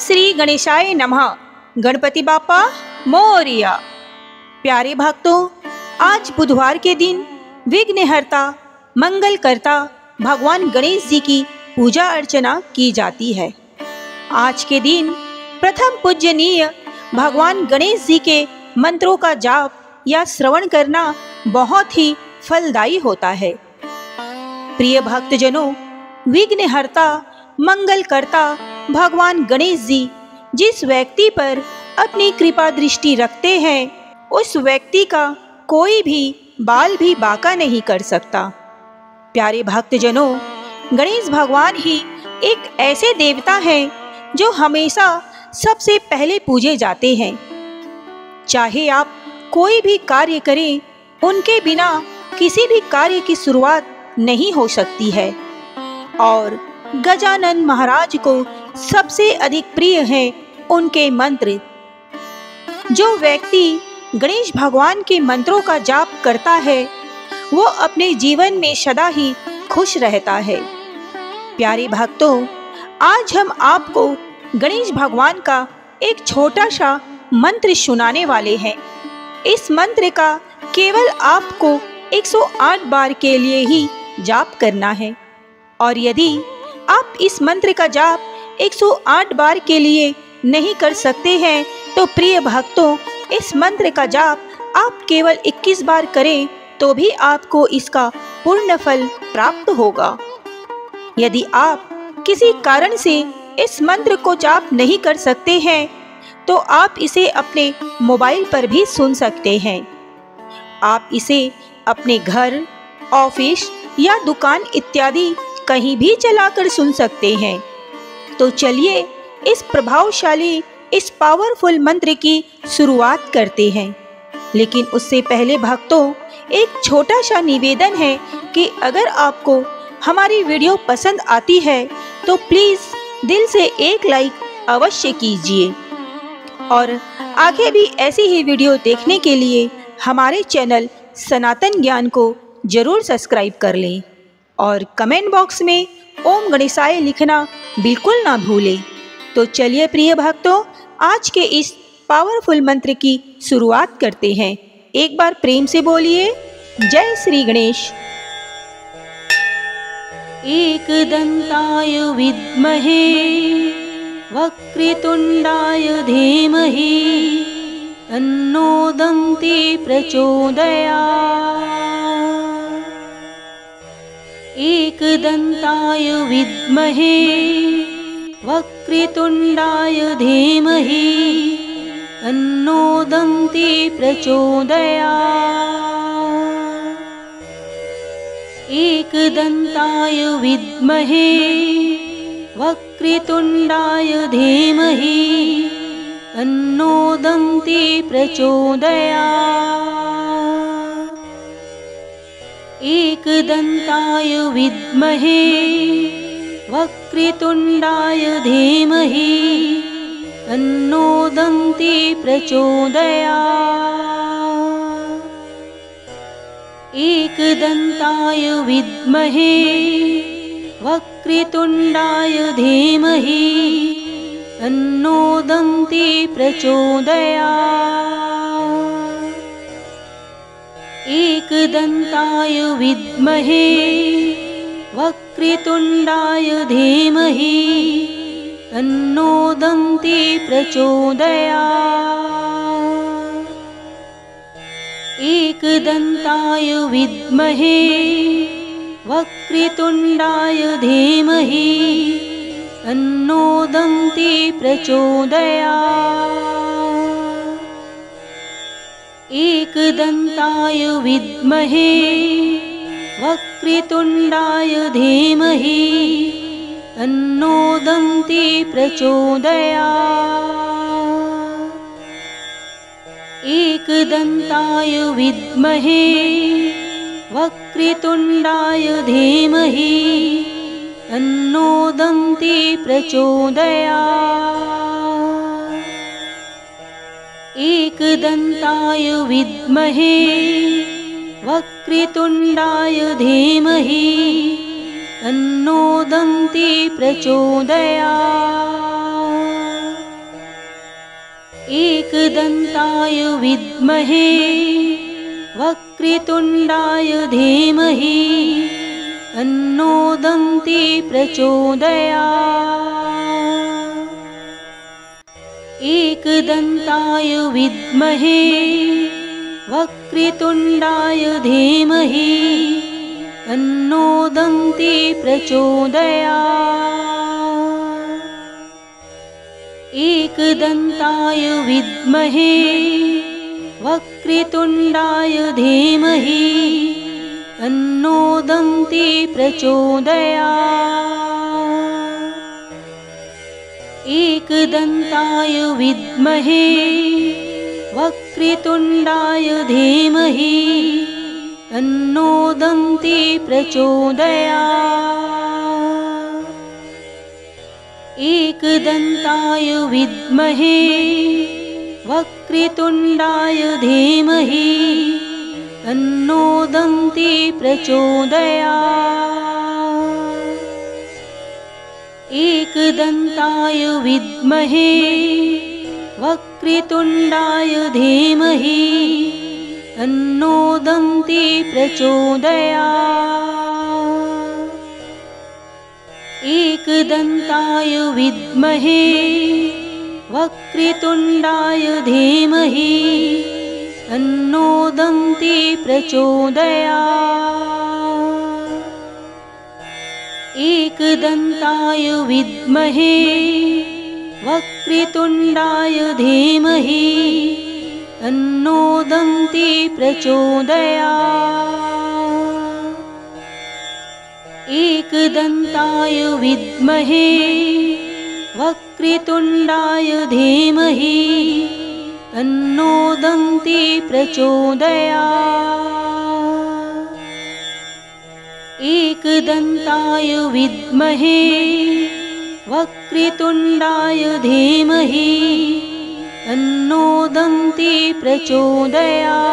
श्री गणेशाय नमः। गणपति बापा मोरिया। प्यारे भक्तों, आज बुधवार के दिन विघ्नहर्ता मंगलकर्ता भगवान गणेश जी की पूजा अर्चना की जाती है। आज के दिन प्रथम पूजनीय भगवान गणेश जी के मंत्रों का जाप या श्रवण करना बहुत ही फलदायी होता है। प्रिय भक्तजनों, विघ्नहर्ता मंगलकर्ता भगवान गणेश जी जिस व्यक्ति पर अपनी कृपा दृष्टि रखते हैं, उस व्यक्ति का कोई भी बाल भी बांका नहीं कर सकता। प्यारे भक्तजनों, गणेश भगवान ही एक ऐसे देवता हैं जो हमेशा सबसे पहले पूजे जाते हैं। चाहे आप कोई भी कार्य करें, उनके बिना किसी भी कार्य की शुरुआत नहीं हो सकती है। और गजानन महाराज को सबसे अधिक प्रिय है उनके मंत्र। जो व्यक्ति गणेश भगवान के मंत्रों का जाप करता है, वो अपने जीवन में सदा ही खुश रहता है। प्यारे भक्तों, आज हम आपको गणेश भगवान का एक छोटा सा मंत्र सुनाने वाले हैं। इस मंत्र का केवल आपको 108 बार के लिए ही जाप करना है। और यदि आप इस मंत्र का जाप 108 बार के लिए नहीं कर सकते हैं, तो प्रिय भक्तों, इस मंत्र का जाप आप केवल 21 बार करें तो भी आपको इसका पूर्ण फल प्राप्त होगा। यदि आप किसी कारण से इस मंत्र को जाप नहीं कर सकते हैं, तो आप इसे अपने मोबाइल पर भी सुन सकते हैं। आप इसे अपने घर, ऑफिस या दुकान इत्यादि कहीं भी चलाकर सुन सकते हैं। तो चलिए इस प्रभावशाली, इस पावरफुल मंत्र की शुरुआत करते हैं। लेकिन उससे पहले भक्तों, एक छोटा सा निवेदन है कि अगर आपको हमारी वीडियो पसंद आती है तो प्लीज़ दिल से एक लाइक अवश्य कीजिए। और आगे भी ऐसी ही वीडियो देखने के लिए हमारे चैनल सनातन ज्ञान को जरूर सब्सक्राइब कर लें। और कमेंट बॉक्स में ओम गणेशाय लिखना बिल्कुल ना भूलें। तो चलिए प्रिय भक्तों, आज के इस पावरफुल मंत्र की शुरुआत करते हैं। एक बार प्रेम से बोलिए, जय श्री गणेश। एकदंताय विद्महे वक्रतुंडाय धीमहि तन्नो दन्ती प्रचोदयात्। एकदंताय विद्महे वक्रतुंडाय धीमहि तन्नो दन्ती प्रचोदयात्। एकदंताय विद्महे वक्रतुंडाय धीमहि तन्नो दन्ती प्रचोदयात्। एकदंताय विद्महे वक्रतुंडाय धीमहि तन्नो दन्ती प्रचोदयात्। एकदंताय विद्महे वक्रतुंडाय धीमहि तन्नो दन्ती प्रचोदयात्। एकदंताय विद्महे वक्रतुंडाय धीमहि तन्नो दन्ती प्रचोदयात्। एकदंताय विद्महे वक्रतुंडाय धीमहि तन्नो दन्ती प्रचोदयात्। एकदंताय विद्महे वक्रतुंडाय धीमहि तन्नो दन्ती प्रचोदयात्। एकदंताय विद्महे वक्रतुंडाय धीमहि तन्नो दन्ती प्रचोदयात्। एकदंताय विद्महे वक्रतुंडाय धीमहि तन्नो दन्ती प्रचोदयात्। एकदन्ताय विद्महे वक्रतुण्डाय धीमहि तन्नो दन्ती प्रचोदयात्। एकदन्ताय विद्महे वक्रतुण्डाय धीमहि तन्नो दन्ती प्रचोदयात्। एकदन्ताय विद्महे वक्रतुण्डाय धीमहि तन्नो दन्ती प्रचोदयात्। एकदन्ताय विद्महे वक्रतुण्डाय धीमहि तन्नो दन्ती प्रचोदयात्। एकदन्ताय विद्महे वक्रतुण्डाय धीमहि तन्नो दन्ती प्रचोदयात्। एकदन्ताय विद्महे वक्रतुण्डाय धीमहि तन्नो दन्ती प्रचोदयात्। एकदन्ताय विद्महे वक्रतुण्डाय धीमहि तन्नो दन्ती प्रचोदयात्। एकदन्ताय विद्महे वक्रतुण्डाय धीमहि तन्नो दन्ती प्रचोदयात्। एकदन्ताय विद्महे वक्रतुण्डाय धीमहि तन्नो दन्ती प्रचोदयात्। एकदन्ताय विद्महे वक्रतुण्डाय धीमहि तन्नो दन्ती प्रचोदयात्।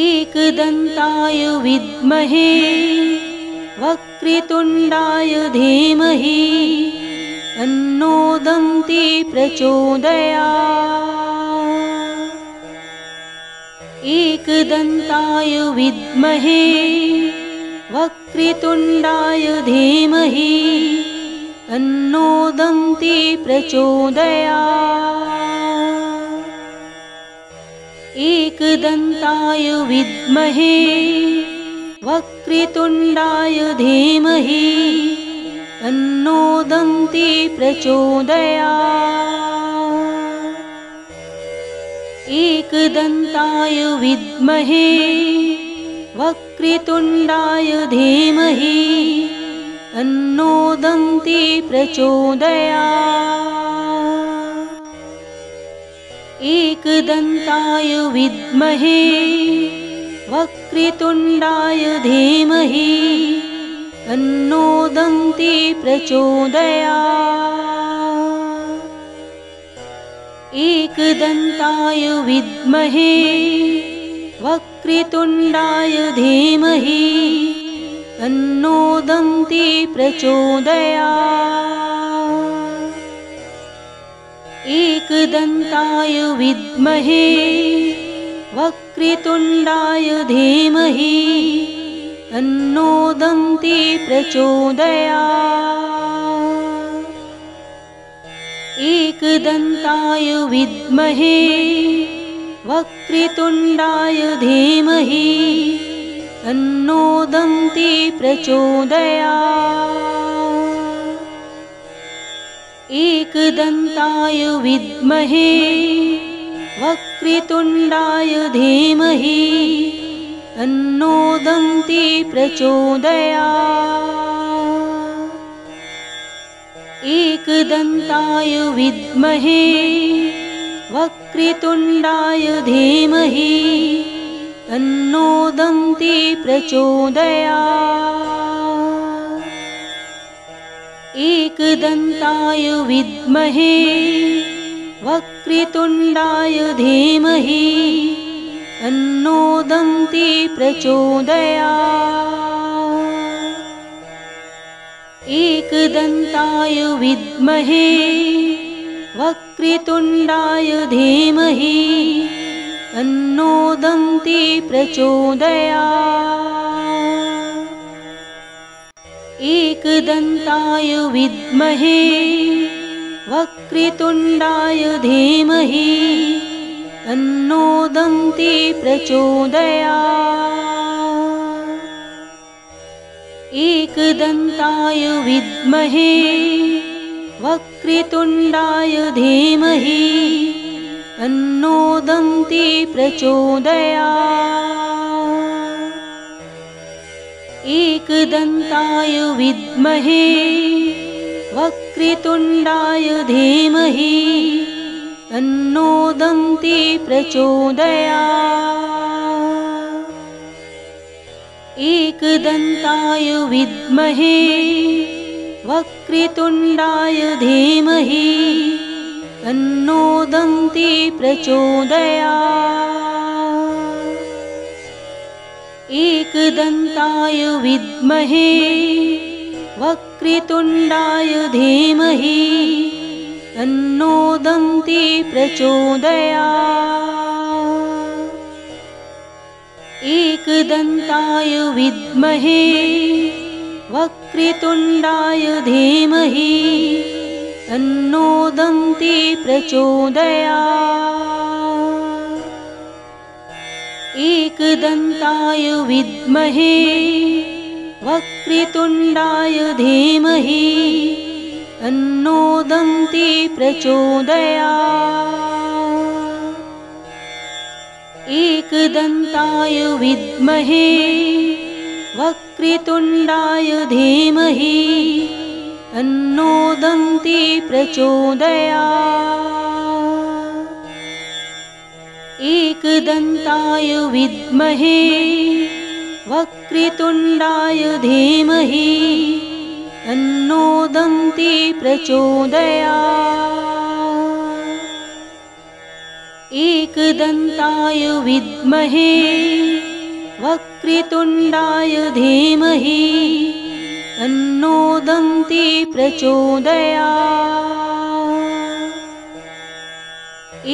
एकदन्ताय विद्महे वक्रतुण्डाय धीमहि तन्नो दन्ती प्रचोदयात्। एकदन्ताय विद्महे वक्रतुण्डाय धीमहि तन्नो दन्ती प्रचोदयात्। एकदन्ताय विद्महे वक्रतुण्डाय धीमहि तन्नो दन्ती प्रचोदयात्। एकदन्ताय विद्महे वक्रतुण्डाय धीमहि तन्नो दन्ती प्रचोदयात्। एकदन्ताय विद्महे वक्रतुण्डाय धीमहि तन्नो दन्ती प्रचोदयात्। एकदन्ताय विद्महे वक्रतुण्डाय धीमहि तन्नो दन्ती प्रचोदयात्। एकदन्ताय विद्महे वक्रतुण्डाय धीमहि तन्नो दन्ती प्रचोदयात्। एकदन्ताय विद्महे वक्रतुण्डाय धीमहि तन्नो दन्ती प्रचोदयात्। एकदन्ताय विद्महे वक्रतुण्डाय धीमहि तन्नो दन्ती प्रचोदयात्। एकदन्ताय विद्महे वक्रतुण्डाय धीमहि तन्नो दन्ती प्रचोदयात्। एकदन्ताय विद्महे वक्रतुण्डाय धीमहि तन्नो दन्ती प्रचोदयात्। एकदन्ताय विद्महे वक्रतुण्डाय धीमहि तन्नो दन्ती प्रचोदयात्। एकदन्ताय विद्महे वक्रतुण्डाय धीमहि तन्नो दन्ती प्रचोदयात्। एकदन्ताय विद्महे वक्रतुण्डाय धीमहि तन्नो दन्ती प्रचोदयात्। एकदन्ताय विद्महे वक्रतुण्डाय धीमहि तन्नो दन्ती प्रचोदयात्। एकदन्ताय विद्महे वक्रतुण्डाय धीमहि तन्नो दन्ती प्रचोदयात्। एकदन्ताय विद्महे वक्रतुण्डाय धीमहि तन्नो दन्ती प्रचोदयात्। एकदन्ताय विद्महे वक्रतुण्डाय धीमहि तन्नो दन्ती प्रचोदयात्। एकदन्ताय विद्महे वक्रतुण्डाय धीमहि तन्नो दन्ती प्रचोदयात्। एकदन्ताय विद्महे वक्रतुण्डाय धीमहि तन्नो दन्ती प्रचोदयात्। एकदन्ताय विद्महे वक्रतुण्डाय धीमहि तन्नो दन्ती प्रचोदयात्। एकदन्ताय विद्महे वक्रतुण्डाय धीमहि तन्नो दन्ती प्रचोदयात्।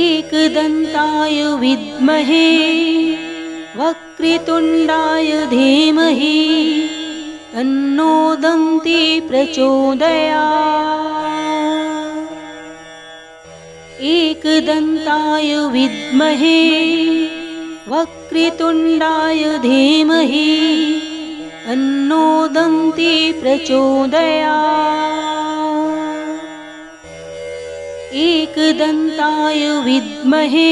एकदन्ताय विद्महे वक्रतुण्डाय धीमहि तन्नो दन्ती प्रचोदयात्। एकदन्ताय विद्महे वक्रतुण्डाय धीमहि तन्नो दन्ती प्रचोदयात्। एकदन्ताय विद्महे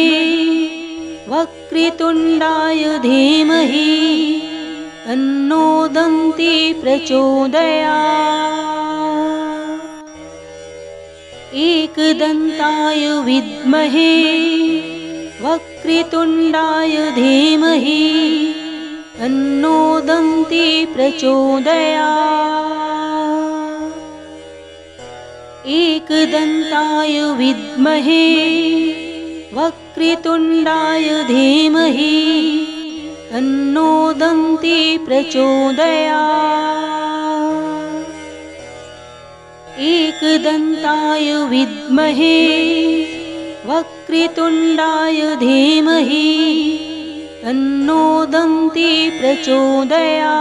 वक्रतुण्डाय धीमहि तन्नो दन्ती प्रचोदयात्। एकदन्ताय विद्महे वक्रतुण्डाय धीमहि तन्नो दन्ती प्रचोदयात्। एकदन्ताय विद्महे वक्रतुण्डाय धीमहि तन्नो दन्ती प्रचोदयात्। एकदन्ताय विद्महे वक्रतुण्डाय धीमहि तन्नो दन्ती प्रचोदयात्।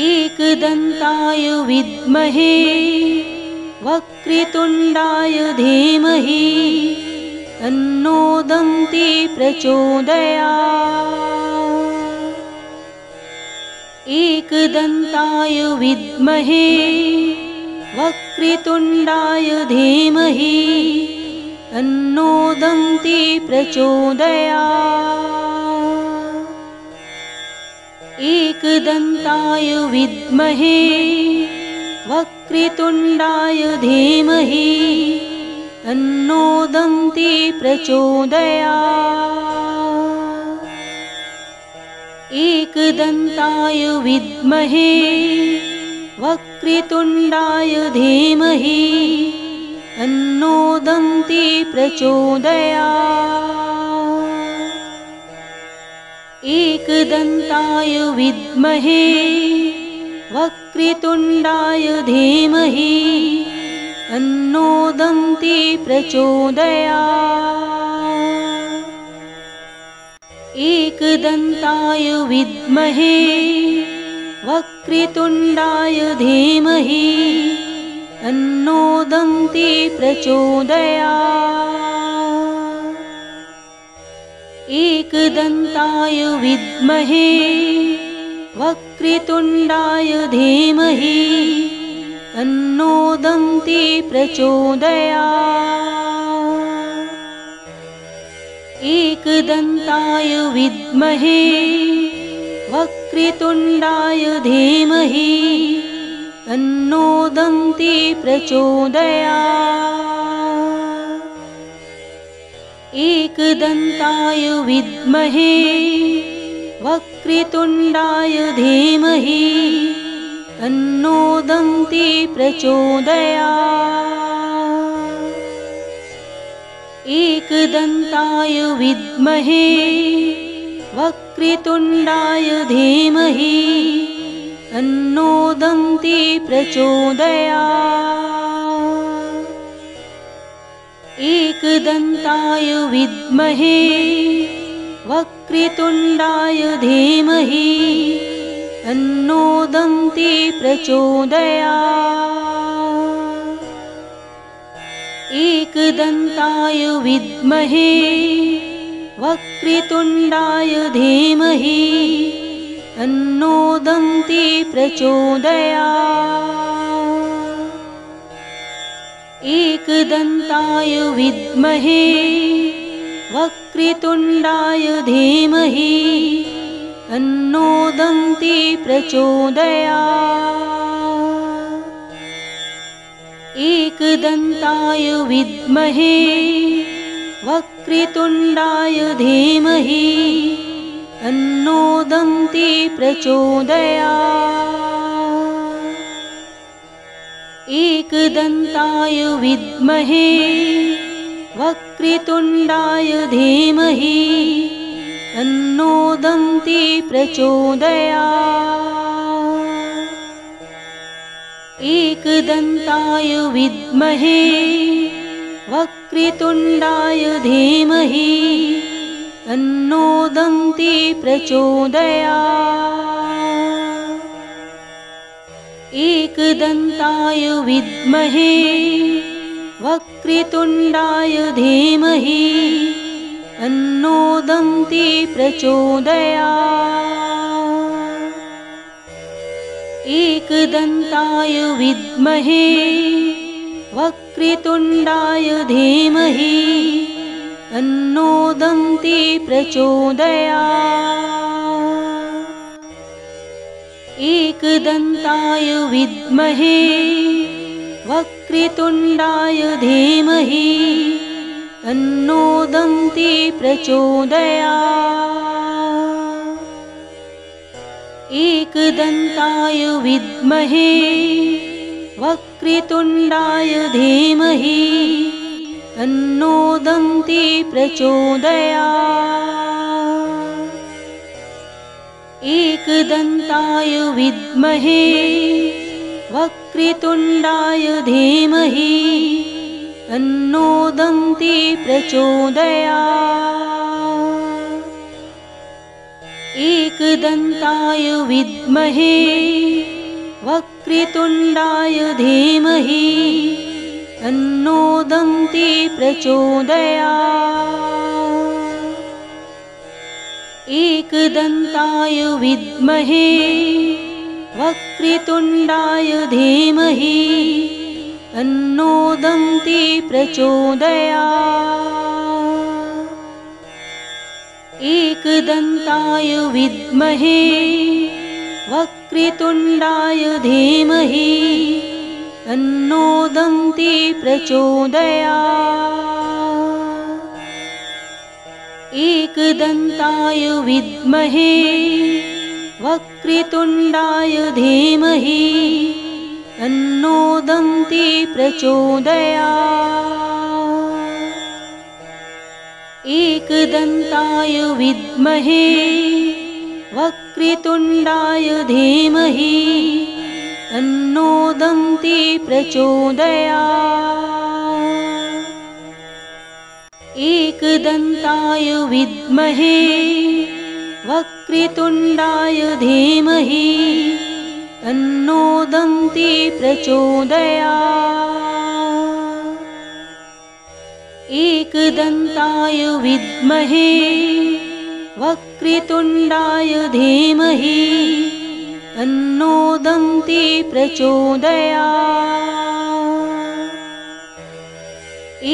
एकदन्ताय विद्महे वक्रतुण्डाय धीमहि तन्नो दन्ती प्रचोदयात्। एकदन्ताय विद्महे वक्रतुण्डाय धीमहि तन्नो दन्ती प्रचोदयात्। एकदन्ताय विद्महे वक्रतुण्डाय धीमहि तन्नो दन्ती प्रचोदयात्। एकदन्ताय विद्महे वक्रतुण्डाय धीमहि तन्नो दन्ती प्रचोदयात्। एकदन्ताय विद्महे वक्रतुण्डाय धीमहि तन्नो दन्ती प्रचोदयात्। एकदन्ताय विद्महे वक्रतुण्डाय धीमहि तन्नो दन्ती प्रचोदयात्। एकदन्ताय विद्महे वक्रतुण्डाय धीमहि तन्नो दन्ती प्रचोदयात्। एकदन्ताय विद्महे वक्रतुण्डाय धीमहि तन्नो दन्ती प्रचोदयात्। एकदन्ताय विद्महे वक्रतुण्डाय धीमहि तन्नो दन्ती प्रचोदयात्। एकदन्ताय विद्महे वक्रतुण्डाय धीमहि तन्नो दन्ती प्रचोदयात्। एकदन्ताय विद्महे वक्रतुण्डाय धीमहि तन्नो दन्ती प्रचोदयात्। एकदन्ताय विद्महे वक्रतुण्डाय धीमहि तन्नो दन्ती प्रचोदयात्। एकदन्ताय विद्महे वक्रतुण्डाय धीमहि तन्नो दन्ती प्रचोदयात्। एकदन्ताय विद्महे वक्रतुण्डाय धीमहि तन्नो दन्ती प्रचोदयात्। एकदन्ताय विद्महे वक्रतुण्डाय धीमहि तन्नो दन्ती प्रचोदयात्। एकदन्ताय विद्महे वक्रतुण्डाय धीमहि तन्नो दन्ती प्रचोदयात्। एकदन्ताय विद्महे वक्रतुण्डाय धीमहि तन्नो दन्ती प्रचोदयात्। एकदन्ताय विद्महे वक्रतुण्डाय धीमहि तन्नो दन्ती प्रचोदयात्। एकदन्ताय विद्महे वक्रतुण्डाय धीमहि तन्नो दन्ती प्रचोदयात्। एकदन्ताय विद्महे वक्रतुण्डाय धीमहि तन्नो दन्ती प्रचोदयात्। एकदन्ताय विद्महे वक्रतुण्डाय धीमहि तन्नो दन्ती प्रचोदयात्। एकदन्ताय विद्महे वक्रतुण्डाय धीमहि तन्नो दन्ती प्रचोदयात्। एकदन्ताय विद्महे वक्रतुण्डाय धीमहि तन्नो दन्ती प्रचोदयात्। एकदन्ताय विद्महे वक्रतुण्डाय धीमहि तन्नो दन्ती प्रचोदयात्। एकदन्ताय विद्महे वक्रतुण्डाय धीमहि तन्नो दन्ती प्रचोदयात्। एकदन्ताय विद्महे वक्रतुण्डाय धीमहि तन्नो दन्ती प्रचोदयात्। एकदन्ताय विद्महे वक्रतुण्डाय धीमहि तन्नो दन्ती प्रचोदयात्। एकदन्ताय विद्महे वक्रतुण्डाय धीमहि तन्नो दन्ती प्रचोदयात्।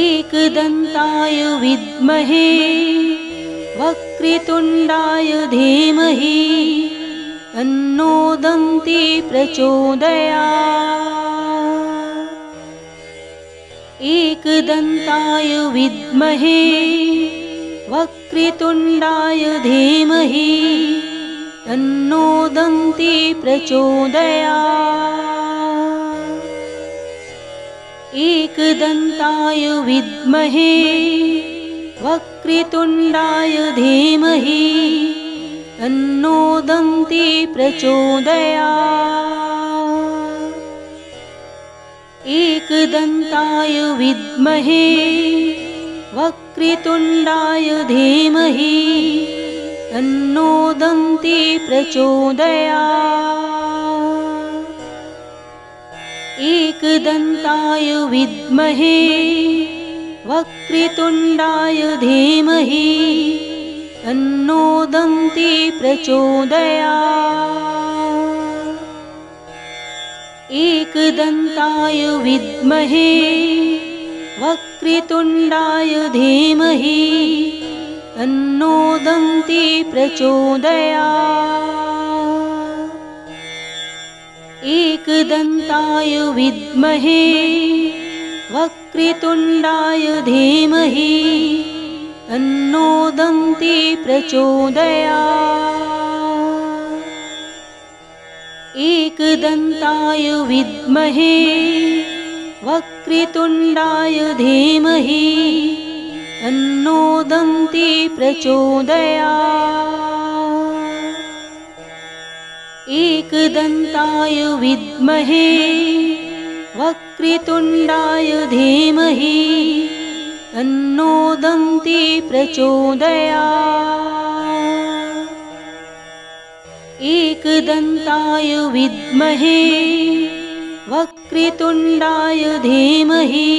एकदन्ताय विद्महे वक्रतुण्डाय धीमहि तन्नो दन्ती प्रचोदयात्। एकदन्ताय विद्महे वक्रतुण्डाय धीमहि तन्नो दन्ती प्रचोदयात्। एकदन्ताय विद्महे वक्रतुण्डाय धीमहि तन्नो दन्ती प्रचोदयात्। एकदन्ताय विद्महे वक्रतुण्डाय धीमहि तन्नो दन्ती प्रचोदयात्। एकदन्ताय विद्महे वक्रतुण्डाय धीमहि तन्नो दन्ती प्रचोदयात्। एकदन्ताय विद्महे वक्रतुण्डाय धीमहि तन्नो दन्ती प्रचोदयात्। एकदन्ताय विद्महे वक्रतुण्डाय धीमहि तन्नो दन्ती प्रचोदयात्। एकदन्ताय विद्महे वक्रतुण्डाय धीमहि तन्नो दन्ती प्रचोदयात्। एकदन्ताय विद्महे वक्रतुण्डाय धीमहि तन्नो दन्ती प्रचोदयात्। एकदन्ताय विद्महे वक्रतुण्डाय धीमहि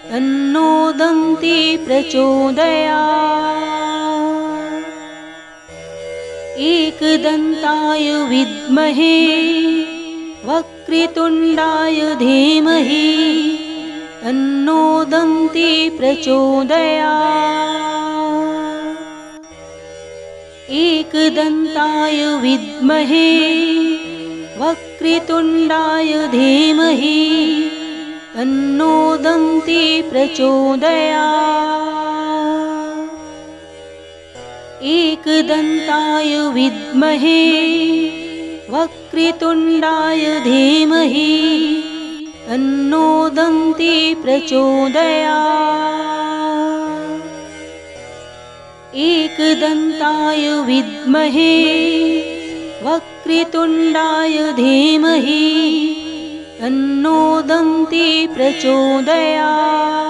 तन्नो दन्ती प्रचोदयात्। एकदन्ताय विद्महे वक्रतुण्डाय धीमहि तन्नो दन्ती प्रचोदयात्। एकदन्ताय विद्महे वक्रतुण्डाय धीमहि तन्नो दन्ती प्रचोदयात्। एकदन्ताय विद्महे वक्रतुण्डाय धीमहि तन्नो दन्ती प्रचोदयात्। एकदन्ताय विद्महे वक्रतुण्डाय धीमहि तन्नो दन्ती प्रचोदयात्।